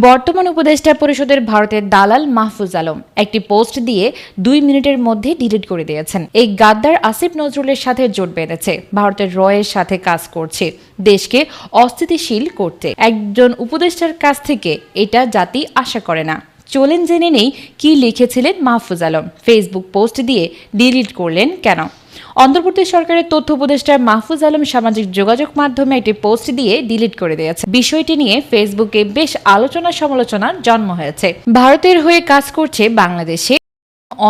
বর্তমান উপদেষ্টা পরিষদের ভারতের দালাল মাহফুজ আলম একটি পোস্ট দিয়ে 2 মিনিটের মধ্যে ডিলিট করে দিয়েছেন। এই গাদ্দার আসিফ নজরুলের সাথে জোট বেঁধেছে, ভারতের রয়ের সাথে কাজ করছে, দেশকে অস্থিতিশীল করতে। একজন উপদেষ্টার কাছ থেকে এটা জাতি আশা করে না। চলেন জেনে নেই কি লিখেছিলেন মাহফুজ আলম, ফেসবুক পোস্ট দিয়ে ডিলিট করলেন কেন। অন্তর্বর্তী সরকারের তথ্য উপদেষ্টা মাহফুজ আলম সামাজিক যোগাযোগ মাধ্যমে একটি পোস্ট দিয়ে ডিলিট করে দিয়েছে। বিষয়টি নিয়ে ফেসবুকে বেশ আলোচনা সমালোচনার জন্ম হয়েছে। ভারতের হয়ে কাজ করছে বাংলাদেশে।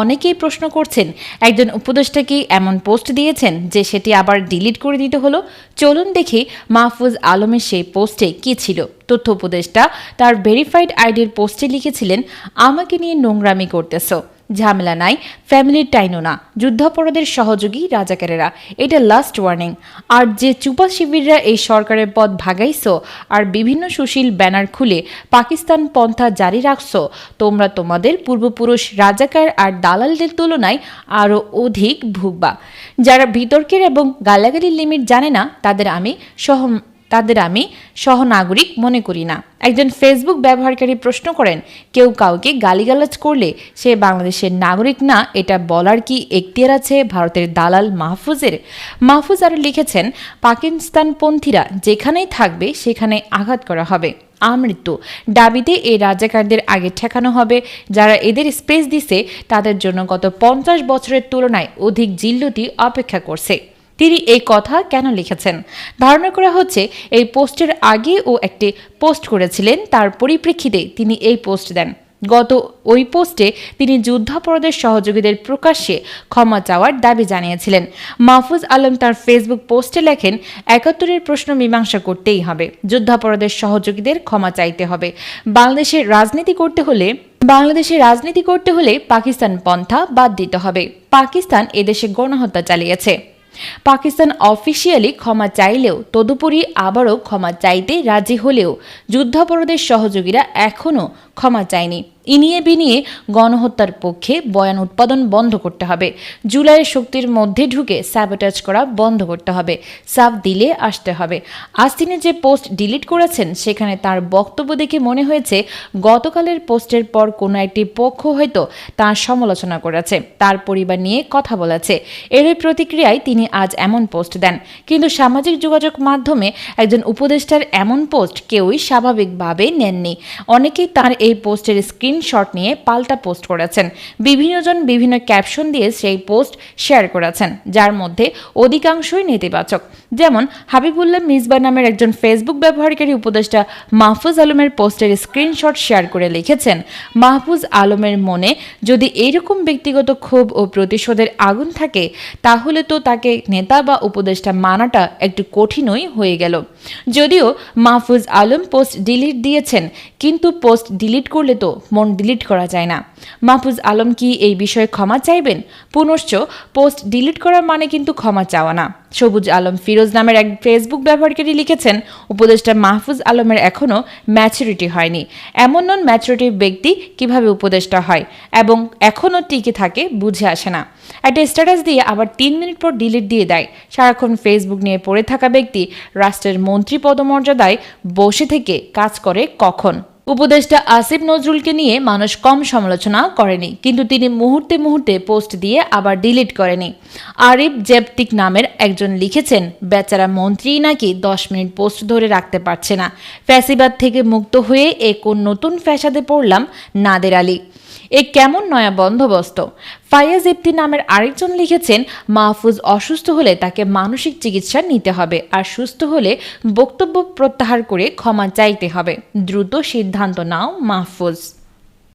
অনেকেই প্রশ্ন করছেন, একজন উপদেষ্টা কি এমন পোস্ট দিয়েছেন যে সেটি আবার ডিলিট করে দিতে হলো? চলুন দেখি মাহফুজ আলমের সেই পোস্টে কি ছিল। তথ্য উপদেষ্টা তার ভেরিফাইড আইডির পোস্টে লিখেছিলেন, আমাকে নিয়ে নোংরামি করতেছো, ঝামেলা নাই, ফ্যামিলির টাইনও না, যুদ্ধাপরাধের সহযোগী রাজাকারেরা, এটা লাস্ট ওয়ার্নিং। আর যে চুপা শিবিররা এই সরকারের পদ ভাগাইছো আর বিভিন্ন সুশীল ব্যানার খুলে পাকিস্তান পন্থা জারি রাখছো, তোমরা তোমাদের পূর্বপুরুষ রাজাকার আর দালালদের তুলনায় আরও অধিক ভুগবা। যারা বিতর্কের এবং গালাগালির লিমিট জানে না তাদের আমি সহনাগরিক মনে করি না। একজন ফেসবুক ব্যবহারকারী প্রশ্ন করেন, কেউ কাউকে গালিগালাজ করলে সে বাংলাদেশের নাগরিক না, এটা বলার কি এখতিয়ার আছে ভারতের দালাল মাহফুজের? মাহফুজ আরও লিখেছেন, পাকিস্তানপন্থীরা যেখানেই থাকবে সেখানে আঘাত করা হবে, আমৃত্যু দাবিতে এই রাজাকারদের আগে ঠেকানো হবে। যারা এদের স্পেস দিছে তাদের জন্য গত 50 বছরের তুলনায় অধিক জিল্লতি অপেক্ষা করছে। তিনি এই কথা কেন লিখেছেন? ধারণা করা হচ্ছে এই পোস্টের আগে ও একটি পোস্ট করেছিলেন, তার পরিপ্রেক্ষিতে তিনি এই পোস্ট দেন। ওই পোস্টে তিনি যুদ্ধাপরাধের সহযোগীদের প্রকাশ্যে ক্ষমা চাওয়ার দাবি জানিয়েছিলেন। মাহফুজ আলম তার ফেসবুক পোস্টে লেখেন, 71-এর প্রশ্ন মীমাংসা করতেই হবে, যুদ্ধাপরাধের সহযোগীদের ক্ষমা চাইতে হবে। বাংলাদেশে রাজনীতি করতে হলে পাকিস্তান পন্থা বাদ দিতে হবে। পাকিস্তান এদেশে গণহত্যা চালিয়েছে। পাকিস্তান অফিসিয়ালি ক্ষমা চাইলেও তদুপরি আবারও ক্ষমা চাইতে রাজি হলেও যুদ্ধাপরাধের সহযোগীরা এখনও ক্ষমা চায়নি। ইনিয়ে বিনিয়ে গণহত্যার পক্ষে বয়ান উৎপাদন বন্ধ করতে হবে। জুলাইয়ের শক্তির মধ্যে ঢুকে স্যাবোটাজ করা বন্ধ করতে হবে। সাফ দিলে আসতে হবে। আজ তিনি যে পোস্ট ডিলিট করেছেন সেখানে তার বক্তব্য দেখে মনে হয়েছে গতকালের পোস্টের পর কোনো একটি পক্ষ হয়তো তার সমালোচনা করেছে, তার পরিবার নিয়ে কথা বলেছে। এরই প্রতিক্রিয়ায় তিনি আজ এমন পোস্ট দেন। কিন্তু সামাজিক যোগাযোগ মাধ্যমে একজন উপদেষ্টার এমন পোস্ট কেউই স্বাভাবিকভাবে নেননি। অনেকেই তার এই পোস্টের স্ক্রিনশট নিয়ে পাল্টা পোস্ট করেছেন। বিভিন্নজন বিভিন্ন ক্যাপশন দিয়ে সেই পোস্ট শেয়ার করেছেন, যার মধ্যে অধিকাংশই নেতিবাচক। যেমন হাবিবুল্লাহ মিসবা নামের একজন ফেসবুক ব্যবহারকারী উপদেষ্টা মাহফুজ আলমের পোস্টের স্ক্রিনশট শেয়ার করে লিখেছেন, মাহফুজ আলমের মনে যদি এইরকম ব্যক্তিগত ক্ষোভ ও প্রতিশোধের আগুন থাকে তাহলে তো তাকে নেতা বা উপদেষ্টা মানাটা একটু কঠিনই হয়ে গেল। যদিও মাহফুজ আলম পোস্ট ডিলিট দিয়েছেন, কিন্তু পোস্ট ডিলিট করলে তো মন ডিলিট করা যায় না। মাহফুজ আলম কি এই বিষয়ে ক্ষমা চাইবেন? পুনশ্চ পোস্ট ডিলিট করার মানে কিন্তু ক্ষমা চাওয়া না। সবুজ আলম ফিরোজ নামের এক ফেসবুক ব্যবহারকারী লিখেছেন, উপদেষ্টা মাহফুজ আলমের এখনও ম্যাচুরিটি হয়নি। এমন নন ম্যাচুরিটি ব্যক্তি কিভাবে উপদেষ্টা হয় এবং এখনও টিকে থাকে বুঝে আসে না। একটা স্ট্যাটাস দিয়ে আবার 3 মিনিট পর ডিলিট দিয়ে দেয়। সারাক্ষণ ফেসবুক নিয়ে পড়ে থাকা ব্যক্তি রাষ্ট্রের মন্ত্রী পদমর্যাদায় বসে থেকে কাজ করে কখন? উপদেষ্টা আসিফ নজরুলকে নিয়ে মানুষ কম সমালোচনা করেনি, কিন্তু তিনি মুহূর্তে মুহূর্তে পোস্ট দিয়ে আবার ডিলিট করেনি। আরিফ জেবতিক নামের একজন লিখেছেন, বেচারা মন্ত্রী নাকি 10 মিনিট পোস্ট ধরে রাখতে পারছে না। ফ্যাসিবাদ থেকে মুক্ত হয়ে কোন নতুন ফ্যাসাদে পড়লাম নাদের আলী। এ কেমন নয়া বন্দোবস্ত? ফায়াজ ইফতি নামের আরেকজন লিখেছেন, মাহফুজ অসুস্থ হলে তাকে মানসিক চিকিৎসা নিতে হবে, আর সুস্থ হলে বক্তব্য প্রত্যাহার করে ক্ষমা চাইতে হবে। দ্রুত সিদ্ধান্ত নাও মাহফুজ।